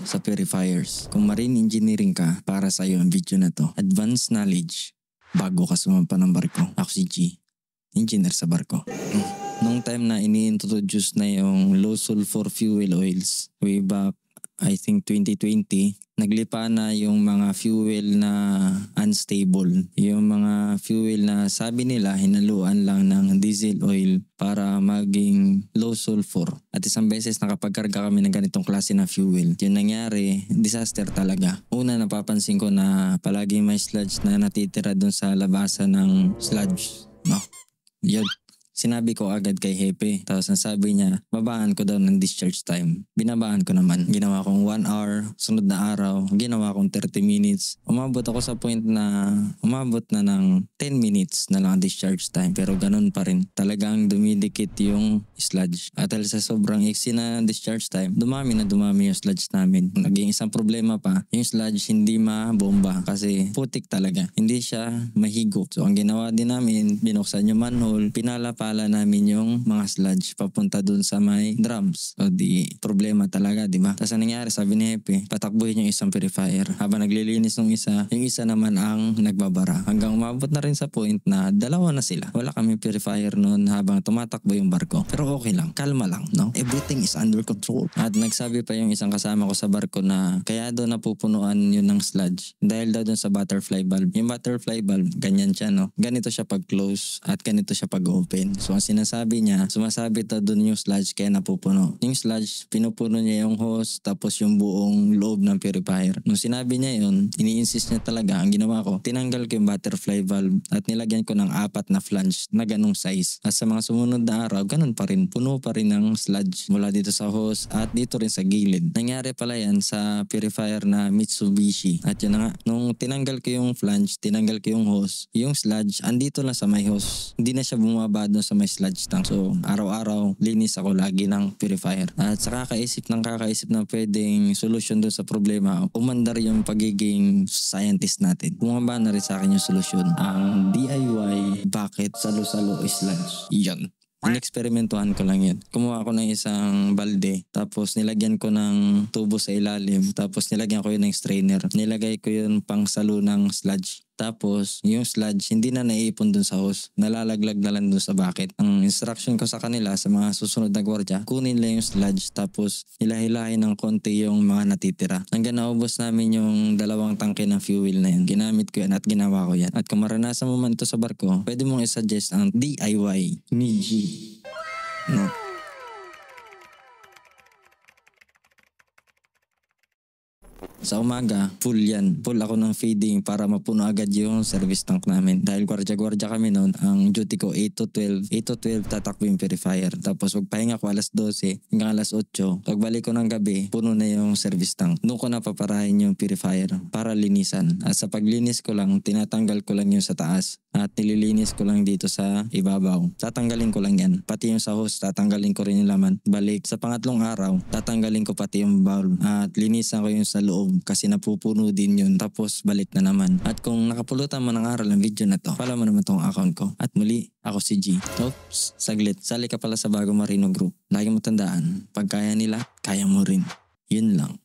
sa purifiers. Kung marine engineering ka, para sa iyo ang video na to. Advanced knowledge bago ka sumampa ng barko. Ako si G, engineer sa barko. Nung time na ini-introduce na yung low sulfur fuel oils, way back I think 2020, naglipa na yung mga fuel na unstable. Yung mga fuel na sabi nila hinaluan lang ng diesel oil para maging low sulfur. At isang beses nakapagkarga kami ng ganitong klase na fuel. Yung nangyari, disaster talaga. Una, napapansin ko na palagi may sludge na natitira dun sa labasan ng sludge. No? Yun. Sinabi ko agad kay Hepe. Tapos nasabi niya, babaan ko daw ng discharge time. Binabaan ko naman. Ginawa kong 1 hour, sunod na araw, ginawa kong 30 minutes. Umabot ako sa point na umabot na ng 10 minutes na lang ang discharge time. Pero ganun pa rin. Talagang dumidikit yung sludge. At dahil sa sobrang iksi na discharge time, dumami yung sludge namin. Naging isang problema pa, yung sludge hindi mabomba kasi putik talaga. Hindi siya mahigo. So ang ginawa din namin, binuksan yung manhole, pinalapa namin yung mga sludge papunta dun sa may drums. So di problema talaga, di ba? Tapos ang nangyari, sabi ni Hepe, patakbuhin yung isang purifier. Habang naglilinis ng isa, yung isa naman ang nagbabara. Hanggang umabot na rin sa point na dalawa na sila. Wala kami purifier noon habang tumatakbo yung barko. Pero okay lang, kalma lang, no? Everything is under control. At nagsabi pa yung isang kasama ko sa barko na kaya doon napupunuan yun ng sludge. Dahil daw doon sa butterfly valve. Yung butterfly valve, ganyan siya, no? Ganito siya pag close at ganito siya pag open. So ang sinasabi niya, sumasabit na doon yung sludge kaya napupuno. Yung sludge, pinupuno niya yung hose tapos yung buong loob ng purifier. Nung sinabi niya yun, ini-insist niya talaga. Ang ginawa ko, tinanggal ko yung butterfly valve at nilagyan ko ng 4 na flange na ganong size. At sa mga sumunod na araw, ganun pa rin. Puno pa rin ng sludge mula dito sa hose at dito rin sa gilid. Nangyari pala yan sa purifier na Mitsubishi. At yun na nga, nung tinanggal ko yung flange, tinanggal ko yung hose, yung sludge, andito lang sa may hose. Hindi na siya bumaba doon sa may sludge tank. So, araw-araw, linis ako lagi ng purifier. At sa kakaisip na pwedeng solusyon doon sa problema, umandar yung pagiging scientist natin. Bumaba na rin sa akin yung solusyon. Ang DIY bucket salo-salo sludge. Yan. In-experimentuhan ko lang yun. Kumuha ko ng isang balde, tapos nilagyan ko ng tubo sa ilalim, tapos nilagyan ko yun ng strainer. Nilagay ko yun pang salo ng sludge. Tapos, yung sludge, hindi na naiipon dun sa hose. Nalalaglag na lang dun sa bucket. Ang instruction ko sa kanila, sa mga susunod na gwardiya, kunin lang yung sludge, tapos hilahilahin ng konti yung mga natitira. Hanggang naubos namin yung 2 tangke ng fuel na yun. Ginamit ko yan at ginawa ko yan. At kung maranasan mo man ito sa barko, pwede mong isuggest ang DIY ni G. No? Sa umaga, full yan. Full ako ng feeding para mapuno agad yung service tank namin. Dahil gwardiya kami noon, ang duty ko 8 to 12. 8 to 12 tatakbo yung purifier. Tapos magpahinga ko alas 12 hanggang alas 8. Pagbalik ko ng gabi, puno na yung service tank. Doon ko napaparahin yung purifier para linisan. At sa paglinis ko lang, tinatanggal ko lang yung sa taas. At nililinis ko lang dito sa ibabaw. Tatanggalin ko lang yan. Pati yung sa hose, tatanggalin ko rin yung laman. Balik, sa pangatlong araw, tatanggalin ko pati yung valve. At linisan ko yung sa loob kasi napupuno din yun. Tapos balik na naman. At kung nakapulutan mo ng aral ang video na to, follow mo naman tong account ko. At muli, ako si G. Oops, saglit. Sali ka pala sa Bago Marino Group. Lagi mo tandaan, pag kaya nila, kaya mo rin. Yun lang.